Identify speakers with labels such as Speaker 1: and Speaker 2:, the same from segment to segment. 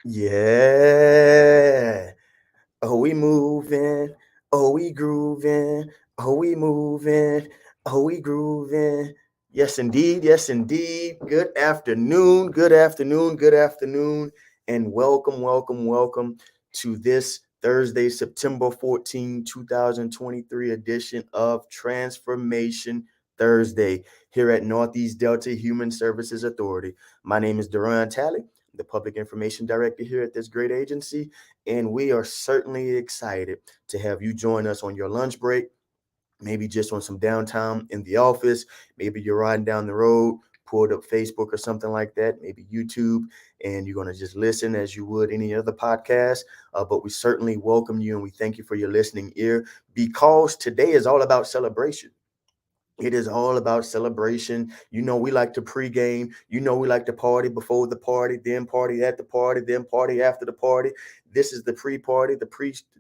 Speaker 1: Yeah. Oh, we moving. Oh, we grooving. Oh, we moving. Oh, we grooving. Yes, indeed. Yes, indeed. Good afternoon. Good afternoon. Good afternoon. And welcome to this Thursday, September 14, 2023 edition of Transformation Thursday here at Northeast Delta Human Services Authority. My name is Duran Talley, the Public Information Director here at this great agency, and we are certainly excited to have you join us on your lunch break, maybe just on some downtime in the office. Maybe you're riding down the road, pulled up Facebook or something like that, maybe YouTube, and you're going to just listen as you would any other podcast. But we certainly welcome you and we thank you for your listening ear, because today is all about celebration. It is all about celebration. We like to pregame. We like to party before the party, then party at the party, then party after the party. This is the pre-party, the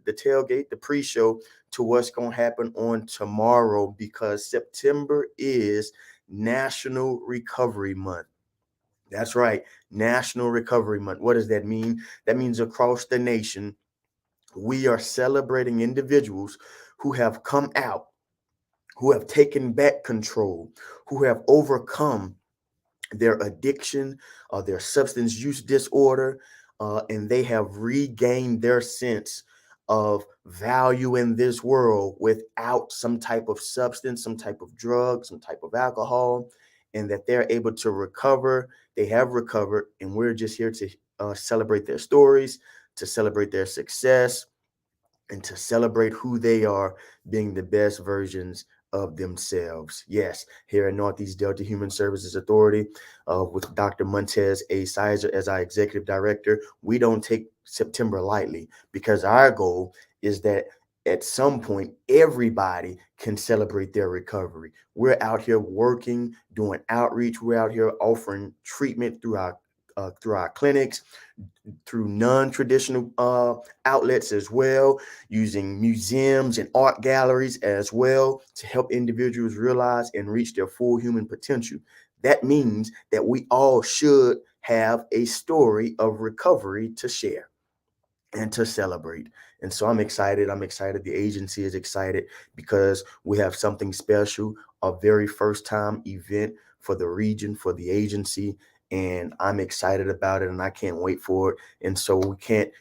Speaker 1: tailgate, the pre-show to what's going to happen on tomorrow, because September is National Recovery Month. That's right, National Recovery Month. What does that mean? That means across the nation, we are celebrating individuals who have come out, who have taken back control, who have overcome their addiction, their substance use disorder, and they have regained their sense of value in this world without some type of substance, some type of drug, some type of alcohol, and that they're able to recover. They have recovered, and we're just here to celebrate their stories, to celebrate their success, and to celebrate who they are, being the best versions of themselves. Yes, here at Northeast Delta Human Services Authority, with Dr. Montez A. Sizer as our executive director, we don't take September lightly, because our goal is that at some point everybody can celebrate their recovery. We're out here working, doing outreach. We're out here offering treatment through our clinics, through non-traditional outlets as well, using museums and art galleries as well to help individuals realize and reach their full human potential. That means that we all should have a story of recovery to share and to celebrate. And so I'm excited. I'm excited. The agency is excited because we have something special, a very first time event for the region, for the agency. And I'm excited about it and I can't wait for it. And so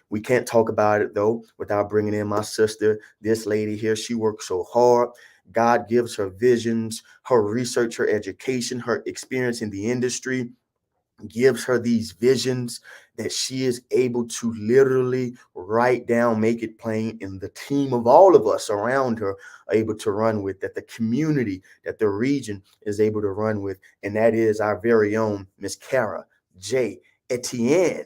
Speaker 1: we can't talk about it though without bringing in my sister. This lady here, she works so hard. God gives her visions, her research, her education, her experience in the industry gives her these visions that she is able to literally write down, make it plain, and the team of all of us around her are able to run with, that the community, that the region is able to run with. And that is our very own Miss Kara J. Etienne.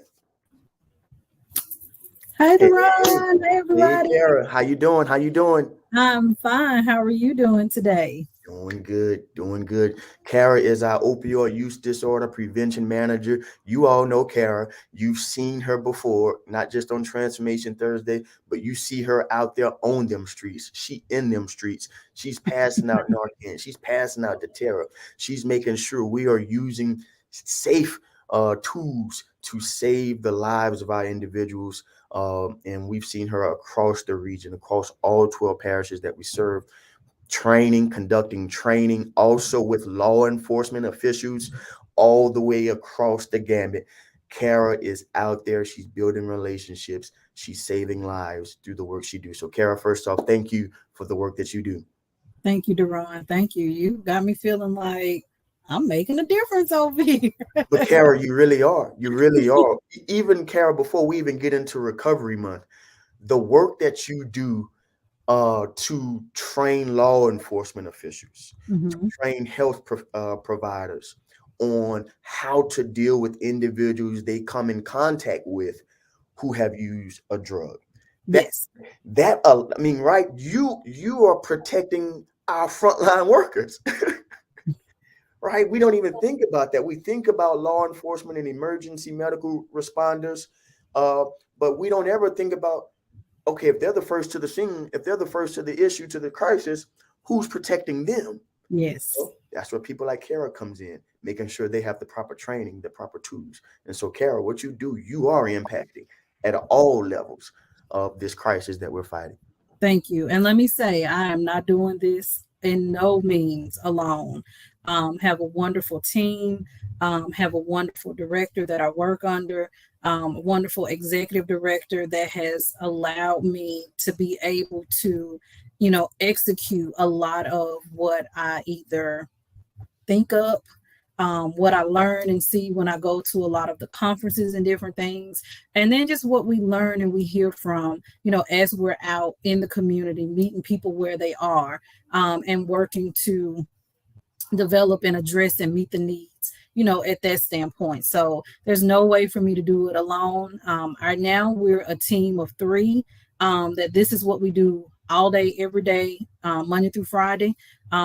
Speaker 2: Hi,
Speaker 1: Hey, hey,
Speaker 2: Deron. Hey,
Speaker 1: hey,
Speaker 2: everybody.
Speaker 1: Kara, how you doing? How you doing?
Speaker 2: I'm fine. How are you doing today?
Speaker 1: Doing good, doing good. Kara is our opioid use disorder prevention manager. You all know Kara. You've seen her before, not just on Transformation Thursday, but you see her out there on them streets. She in them streets. She's passing out Narcan. She's passing out the terror. She's making sure we are using safe tools to save the lives of our individuals. And we've seen her across the region, across all 12 parishes that we serve, conducting training, also with law enforcement officials, all the way across the gambit. Kara is out there. She's building relationships. She's saving lives through the work she do. So, Kara, first off, thank you for the work that you do.
Speaker 2: Thank you, Deron. Thank you. You got me feeling like I'm making a difference over here.
Speaker 1: But Kara, you really are. You really are. Even Kara, before we even get into Recovery Month, the work that you do to train law enforcement officials, to
Speaker 2: Mhm.
Speaker 1: train providers on how to deal with individuals they come in contact with who have used a drug. That
Speaker 2: Yes.
Speaker 1: I mean, right? You are protecting our frontline workers, right? We don't even think about that. We think about law enforcement and emergency medical responders, uh, but we don't ever think about, okay, if they're the first to the scene, if they're the first to the issue, to the crisis, who's protecting them?
Speaker 2: Yes.
Speaker 1: That's where people like Kara comes in, making sure they have the proper training, the proper tools. And so, Kara, what you do, you are impacting at all levels of this crisis that we're fighting.
Speaker 2: Thank you. And let me say, I am not doing this in no means alone. Have a wonderful team, have a wonderful director that I work under, a wonderful executive director that has allowed me to be able to, execute a lot of what I either think up, what I learn and see when I go to a lot of the conferences and different things, and then just what we learn and we hear from, as we're out in the community, meeting people where they are, and working to develop and address and meet the needs, at that standpoint. So there's no way for me to do it alone. Right now, we're a team of three, that this is what we do all day, every day, Monday through Friday,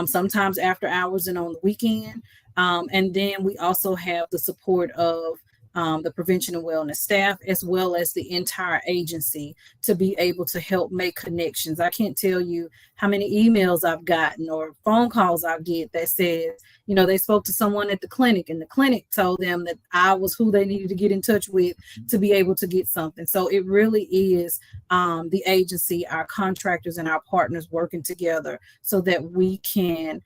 Speaker 2: sometimes after hours and on the weekend. And then we also have the support of the prevention and wellness staff, as well as the entire agency, to be able to help make connections. I can't tell you how many emails I've gotten or phone calls I get that says, they spoke to someone at the clinic and the clinic told them that I was who they needed to get in touch with to be able to get something. So it really is the agency, our contractors and our partners working together so that we can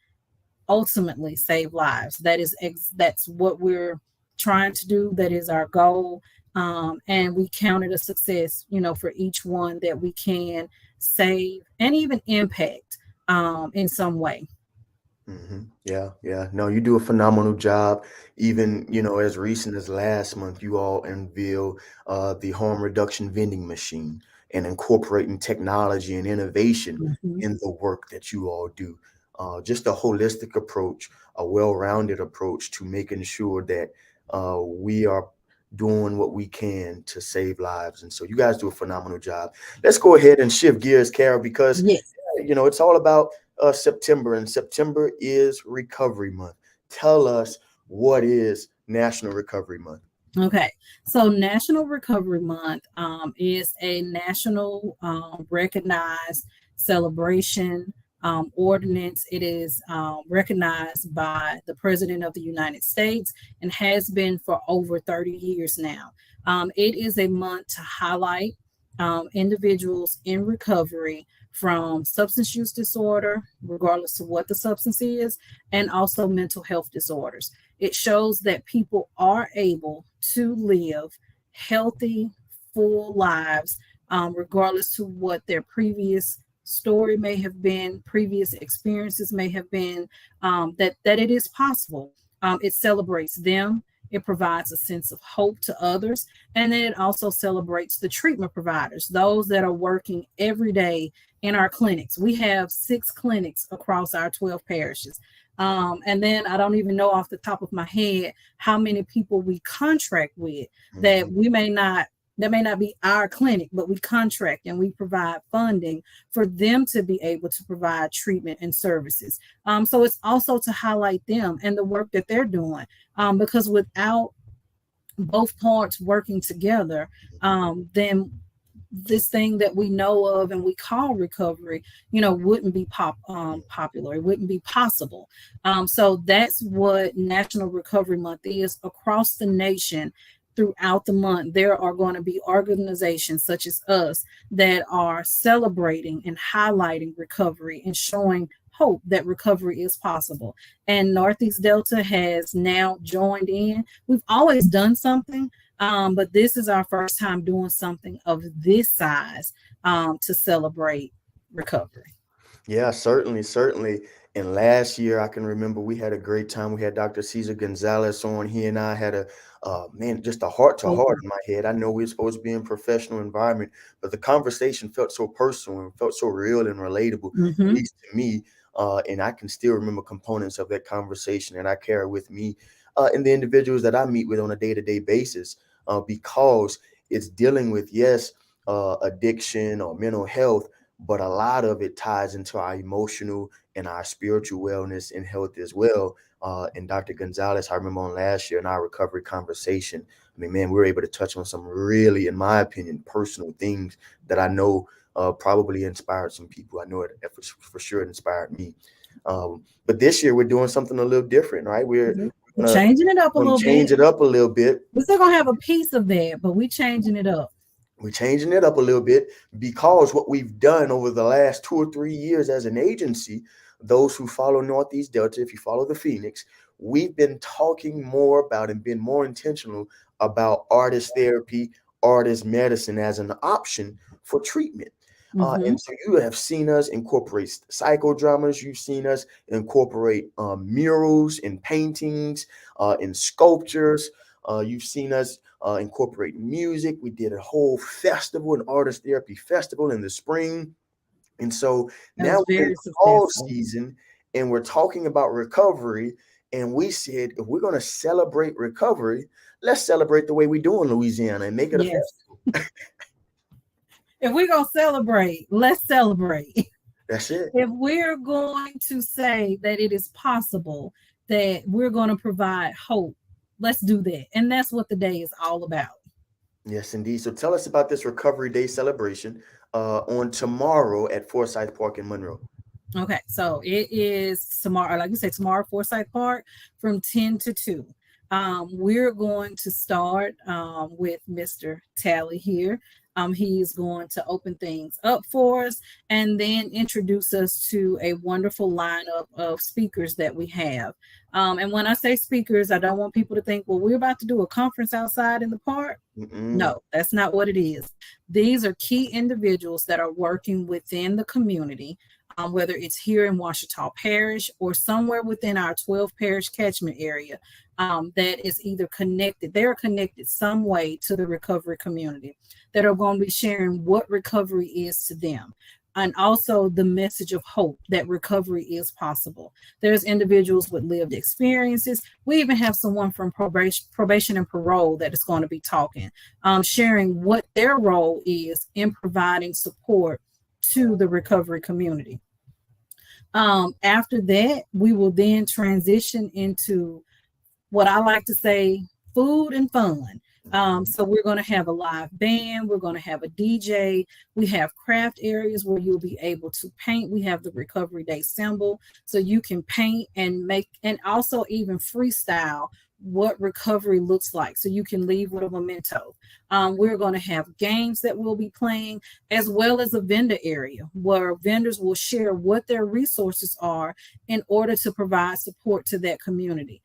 Speaker 2: ultimately save lives. That's what we're trying to do. That is our goal. And we count it a success, for each one that we can save and even impact in some way.
Speaker 1: Yeah, yeah. No, you do a phenomenal job. Even, as recent as last month, you all unveiled the harm reduction vending machine and incorporating technology and innovation
Speaker 2: Mhm.
Speaker 1: in the work that you all do. Just a holistic approach, a well-rounded approach to making sure that we are doing what we can to save lives. And so you guys do a phenomenal job. Let's go ahead and shift gears, Carol, because
Speaker 2: Yes.
Speaker 1: it's all about September, and September is Recovery Month. Tell us, what is National Recovery Month?
Speaker 2: Okay, so National Recovery Month is a national recognized celebration ordinance. It is recognized by the President of the United States and has been for over 30 years now. It is a month to highlight individuals in recovery from substance use disorder, regardless of what the substance is, and also mental health disorders. It shows that people are able to live healthy, full lives, regardless to what their previous story may have been, previous experiences may have been, that it is possible. It celebrates them. It provides a sense of hope to others. And then it also celebrates the treatment providers, those that are working every day in our clinics. We have 6 clinics across our 12 parishes. And then I don't even know off the top of my head how many people we contract with that
Speaker 1: Mhm.
Speaker 2: that may not be our clinic, but we contract and we provide funding for them to be able to provide treatment and services. So it's also to highlight them and the work that they're doing, because without both parts working together, then this thing that we know of and we call recovery, wouldn't be popular. It wouldn't be possible. So that's what National Recovery Month is across the nation. Throughout the month, there are going to be organizations such as us that are celebrating and highlighting recovery and showing hope that recovery is possible. And Northeast Delta has now joined in. We've always done something, but this is our first time doing something of this size to celebrate recovery.
Speaker 1: Yeah, certainly, certainly. And last year, I can remember we had a great time. We had Dr. Cesar Gonzalez on. He and I had a man, just a heart to
Speaker 2: Oh,
Speaker 1: heart in my head. I know we're supposed to be in a professional environment, but the conversation felt so personal and felt so real and relatable, at
Speaker 2: mm-hmm.
Speaker 1: least to me. And I can still remember components of that conversation that I carry with me and the individuals that I meet with on a day-to-day basis, because it's dealing with, yes, addiction or mental health, but a lot of it ties into our emotional and our spiritual wellness and health as well. And Dr. Gonzalez, I remember on last year in our recovery conversation, I mean, man, we were able to touch on some really, in my opinion, personal things that I know probably inspired some people. I know it for sure it inspired me. But this year we're doing something a little different, right? We're
Speaker 2: We're
Speaker 1: gonna,
Speaker 2: changing it up a
Speaker 1: gonna
Speaker 2: little
Speaker 1: change
Speaker 2: bit.
Speaker 1: it up a little bit.
Speaker 2: We're still gonna have a piece of that, but we changing it up.
Speaker 1: We're changing it up a little bit because what we've done over the last 2 or 3 years as an agency, those who follow Northeast Delta, if you follow the Phoenix, we've been talking more about and been more intentional about artist therapy, artist medicine as an option for treatment.
Speaker 2: Mm-hmm.
Speaker 1: And so you have seen us incorporate psychodramas. You've seen us incorporate murals and paintings and sculptures. You've seen us incorporate music. We did a whole festival, an artist therapy festival in the spring. And so
Speaker 2: That
Speaker 1: now
Speaker 2: was
Speaker 1: we're in
Speaker 2: very
Speaker 1: the fall
Speaker 2: successful.
Speaker 1: season and we're talking about recovery. And we said, if we're going to celebrate recovery, let's celebrate the way we do in Louisiana and make it a
Speaker 2: Yes.
Speaker 1: festival.
Speaker 2: If we're gonna celebrate, let's celebrate.
Speaker 1: That's it.
Speaker 2: If we're going to say that it is possible, that we're going to provide hope, let's do that. And that's what the day is all about.
Speaker 1: Yes, indeed. So tell us about this Recovery Day celebration on tomorrow at Forsyth Park in Monroe.
Speaker 2: Okay, so it is tomorrow, like you said, tomorrow, Forsyth Park from 10 to 2. We're going to start with Mr. Tally here. He's going to open things up for us and then introduce us to a wonderful lineup of speakers that we have. And when I say speakers, I don't want people to think, well, we're about to do a conference outside in the park.
Speaker 1: Mm-mm.
Speaker 2: No, that's not what it is. These are key individuals that are working within the community, whether it's here in Ouachita Parish or somewhere within our 12 parish catchment area, that is either connected, they're connected some way to the recovery community, that are going to be sharing what recovery is to them. And also the message of hope that recovery is possible. There's individuals with lived experiences. We even have someone from probation and parole that is going to be talking, sharing what their role is in providing support to the recovery community. After that, we will then transition into what I like to say, food and fun. So we're going to have a live band. We're going to have a DJ. We have craft areas where you'll be able to paint. We have the Recovery Day symbol, so you can paint and make, and also even freestyle what recovery looks like, so you can leave with a memento. We're going to have games that we'll be playing, as well as a vendor area where vendors will share what their resources are in order to provide support to that community.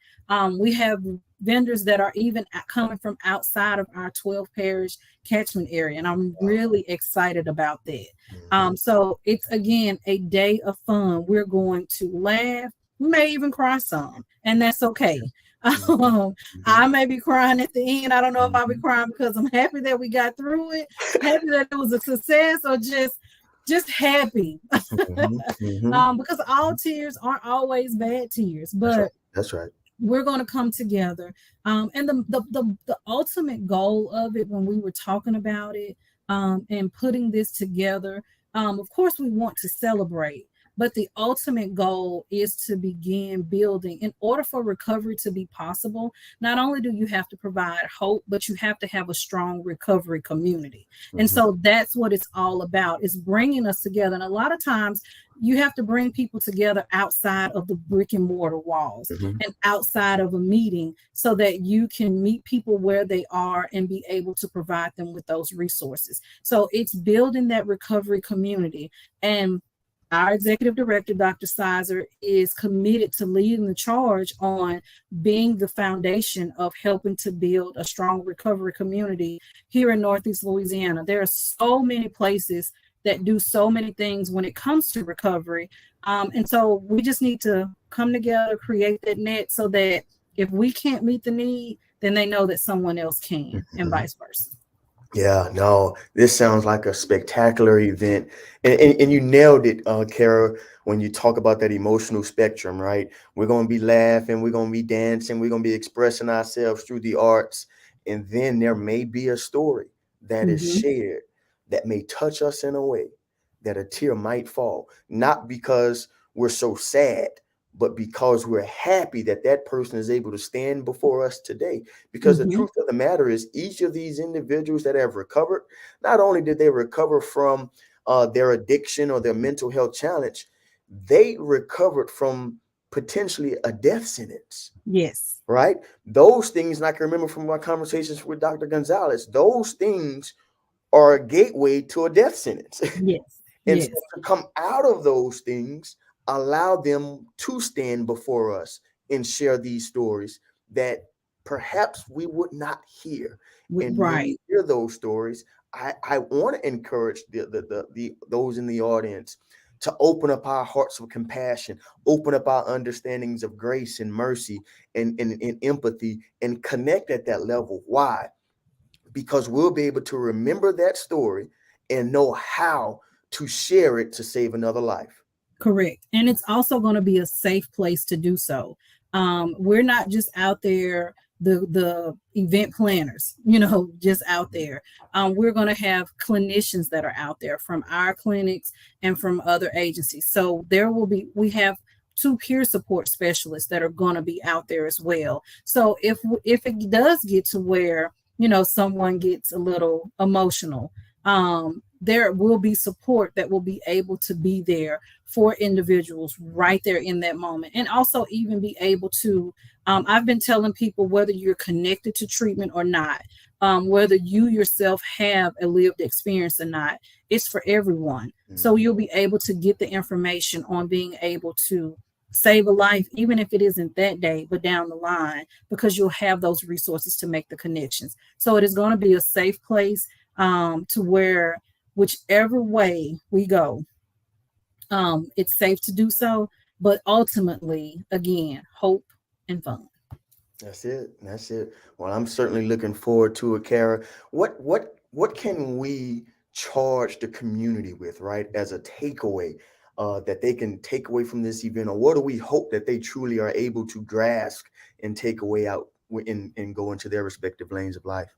Speaker 2: We have vendors that are even coming from outside of our 12 parish catchment area, and I'm really excited about that. So it's, again, a day of fun. We're going to laugh. We may even cry some, and that's okay. I may be crying at the end. I don't know if I'll be crying because I'm happy that we got through it, happy that it was a success, or just happy. Because all tears aren't always bad tears,
Speaker 1: That's right.
Speaker 2: but
Speaker 1: That's right.
Speaker 2: we're going to come together. And the ultimate goal of it, when we were talking about it, and putting this together, of course, we want to celebrate, but the ultimate goal is to begin building. In order for recovery to be possible, not only do you have to provide hope, but you have to have a strong recovery community. And so that's what it's all about, is bringing us together. And a lot of times you have to bring people together outside of the brick and mortar walls and outside of a meeting, so that you can meet people where they are and be able to provide them with those resources. So it's building that recovery community. And our executive director, Dr. Sizer, is committed to leading the charge on being the foundation of helping to build a strong recovery community here in Northeast Louisiana. There are so many places that do so many things when it comes to recovery. And so we just need to come together, create that net, so that if we can't meet the need, then they know that someone else can, and vice versa.
Speaker 1: Yeah, no, this sounds like a spectacular event. And you nailed it, Kara, when you talk about that emotional spectrum, right? We're going to be laughing, we're going to be dancing, we're going to be expressing ourselves through the arts. And then there may be a story that is
Speaker 2: Mm-hmm.
Speaker 1: shared that may touch us in a way that a tear might fall, not because we're so sad, but because we're happy that that person is able to stand before us today. Because the
Speaker 2: Mm-hmm.
Speaker 1: truth of the matter is, each of these individuals that have recovered, not only did they recover from their addiction or their mental health challenge, they recovered from potentially a death sentence,
Speaker 2: Yes.
Speaker 1: right? Those things, and I can remember from my conversations with Dr. Gonzalez, those things are a gateway to a death sentence.
Speaker 2: Yes.
Speaker 1: And so
Speaker 2: Yes.
Speaker 1: to come out of those things, allow them to stand before us and share these stories that perhaps we would not hear. And when
Speaker 2: Right.
Speaker 1: we hear those stories, I want to encourage the those in the audience to open up our hearts of compassion, open up our understandings of grace and mercy and empathy, and connect at that level. Why? Because we'll be able to remember that story and know how to share it to save another life.
Speaker 2: Correct. And it's also going to be a safe place to do so. We're not just out there, the event planners, just out there. We're going to have clinicians that are out there from our clinics and from other agencies. So we have two peer support specialists that are going to be out there as well. So if it does get to where, someone gets a little emotional, there will be support that will be able to be there for individuals right there in that moment, and also even be able to, I've been telling people, whether you're connected to treatment or not, whether you yourself have a lived experience or not, it's for everyone. So you'll be able to get the information on being able to save a life, even if it isn't that day but down the line, because you'll have those resources to make the connections. So it is going to be a safe place, to where whichever way we go, it's safe to do so, but ultimately, again, hope and fun.
Speaker 1: That's it. That's it. Well, I'm certainly looking forward to it, Kara. What can we charge the community with, right, as a takeaway that they can take away from this event, or what do we hope that they truly are able to grasp and take away out and go into their respective lanes of life?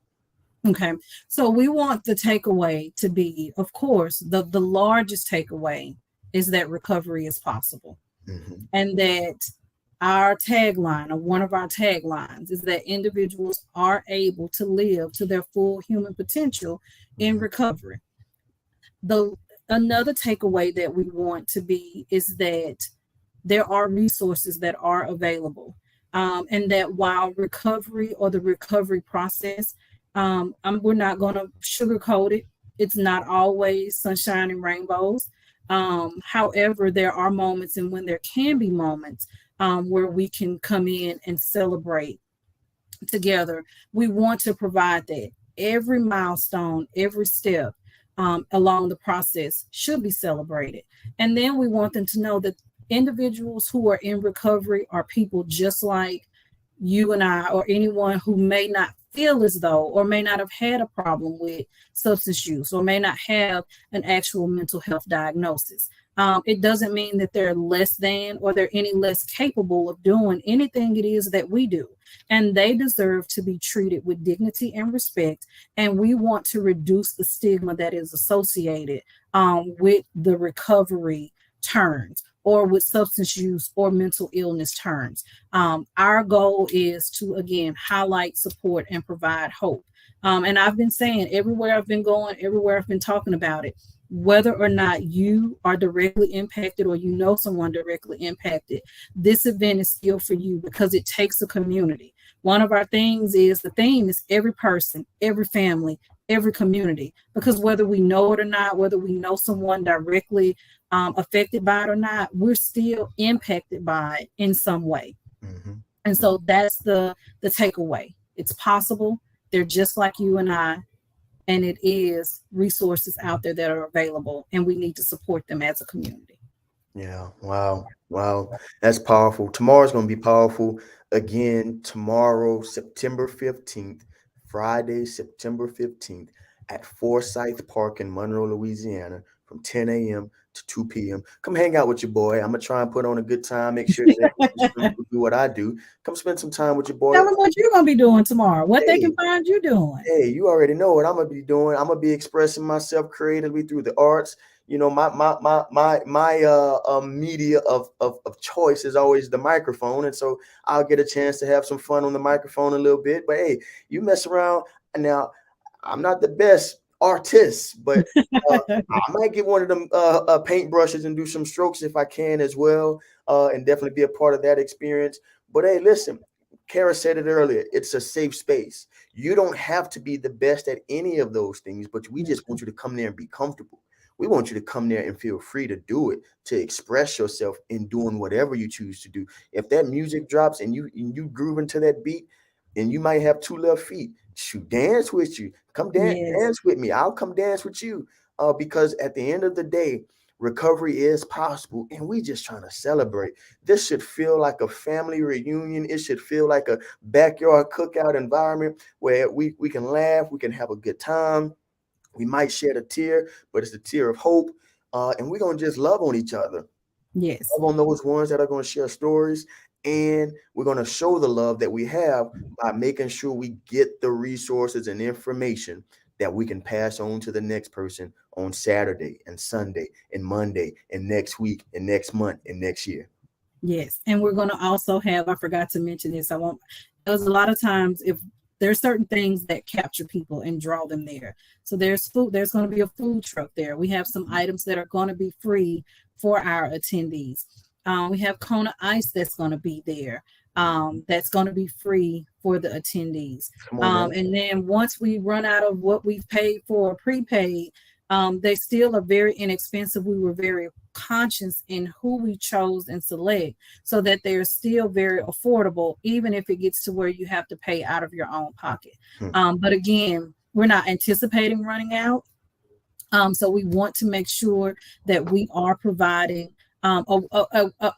Speaker 2: Okay. So we want the takeaway to be, of course, the largest takeaway is that recovery is possible.
Speaker 1: Hmm.
Speaker 2: And that our tagline, or one of our taglines, is that individuals are able to live to their full human potential in
Speaker 1: Hmm.
Speaker 2: recovery. The Another takeaway that we want to be is that there are resources that are available, and that while recovery, or the recovery process, we're not going to sugarcoat it. It's not always sunshine and rainbows. However, there are moments, and when there can be moments, where we can come in and celebrate together. We want to provide that. Every milestone, every step, along the process should be celebrated. And then we want them to know that individuals who are in recovery are people just like you and I, or anyone who may not feel as though, or may not have had a problem with substance use, or may not have an actual mental health diagnosis. It doesn't mean that they're less than, or they're any less capable of doing anything it is that we do. And they deserve to be treated with dignity and respect. And we want to reduce the stigma that is associated, with the recovery terms, or with substance use or mental illness terms. Our goal is to, again, highlight, support, and provide hope. And I've been saying, everywhere I've been going, everywhere I've been talking about it, whether or not you are directly impacted, or you know someone directly impacted, this event is still for you, because it takes a community. One of our things is, the theme is every person, every family, every community, because whether we know it or not, whether we know someone directly, affected by it or not, we're still impacted by it in some way.
Speaker 1: Hmm.
Speaker 2: And so that's the takeaway. It's possible. They're just like you and I, and it is resources out there that are available, and we need to support them as a community.
Speaker 1: Yeah. Wow. Wow. That's powerful. Tomorrow's going to be powerful. Again, tomorrow, September 15th, Friday, September 15th, at Forsyth Park in Monroe, Louisiana, from 10 a.m. to 2 p.m. Come hang out with your boy. I'm going to try and put on a good time, make sure that everybody do what I do. Come spend some time with your boy.
Speaker 2: Tell them what you're going to be doing tomorrow, what they
Speaker 1: Hey,
Speaker 2: can find you doing.
Speaker 1: hey, you already know what I'm gonna be doing. I'm gonna be expressing myself creatively through the arts. You know, my media of choice is always the microphone, and so I'll get a chance to have some fun on the microphone a little bit. But hey, you mess around now. I'm not the best artists, but I might get one of them paint brushes and do some strokes if I can as well, and definitely be a part of that experience. But hey, listen, Kara said it earlier. It's a safe space. You don't have to be the best at any of those things, but we just want you to come there and be comfortable. We want you to come there and feel free to do it, to express yourself in doing whatever you choose to do. If that music drops and you groove into that beat, and you might have two left feet, shoot, dance with you. Come
Speaker 2: Yes,
Speaker 1: dance with me. I'll come dance with you. Because at the end of the day, recovery is possible, and we just trying to celebrate. This should feel like a family reunion. It should feel like a backyard cookout environment where we can laugh, we can have a good time. We might shed a tear, but it's a tear of hope. And we're gonna just love on each other,
Speaker 2: yes,
Speaker 1: love on those ones that are going to share stories, and we're going to show the love that we have by making sure we get the resources and information that we can pass on to the next person on Saturday and Sunday and Monday and next week and next month and next year.
Speaker 2: yes. And we're going to also have, I forgot to mention this. I won't, there's a lot of times if there's certain things that capture people and draw them there. So there's food, there's going to be a food truck there. We have some items that are going to be free for our attendees. We have Kona Ice that's going to be there. That's going to be free for the attendees.
Speaker 1: Come on now.
Speaker 2: And then once we run out of what we've paid for prepaid, they still are very inexpensive. We were very conscious in who we chose and select so that they're still very affordable, even if it gets to where you have to pay out of your own pocket.
Speaker 1: Hmm.
Speaker 2: But again, we're not anticipating running out. So we want to make sure that we are providing a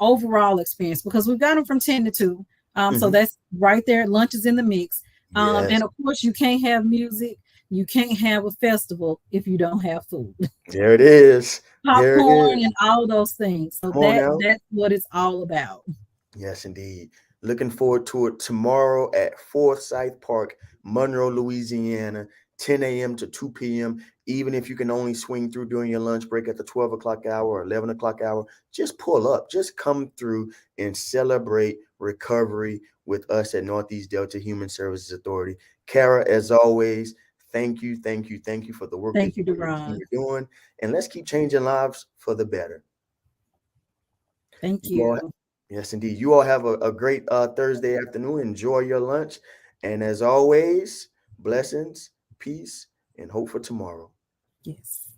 Speaker 2: overall experience because we've got them from 10 to 2. So
Speaker 1: Hmm.
Speaker 2: that's right there. Lunch is in the mix.
Speaker 1: Yes,
Speaker 2: And of course, you can't have music. You can't have a festival if you don't have food,
Speaker 1: there it is. There it
Speaker 2: popcorn,
Speaker 1: is.
Speaker 2: and all those things. So
Speaker 1: Come on now.
Speaker 2: that's what it's all about.
Speaker 1: Yes, indeed. Looking forward to it tomorrow at Forsyth Park, Monroe, Louisiana, 10 a.m. to 2 p.m. Even if you can only swing through during your lunch break at the 12 o'clock hour or 11 o'clock hour, just pull up. Just come through and celebrate recovery with us at Northeast Delta Human Services Authority. Kara, as always, thank you, thank you, thank you for the work that
Speaker 2: Thank you,
Speaker 1: you and your team
Speaker 2: Deron.
Speaker 1: are doing. And let's keep changing lives for the better.
Speaker 2: Thank
Speaker 1: You all,
Speaker 2: you.
Speaker 1: yes, indeed. You all have a great Thursday afternoon. Enjoy your lunch. And as always, blessings, peace, and hope for tomorrow.
Speaker 2: Yes.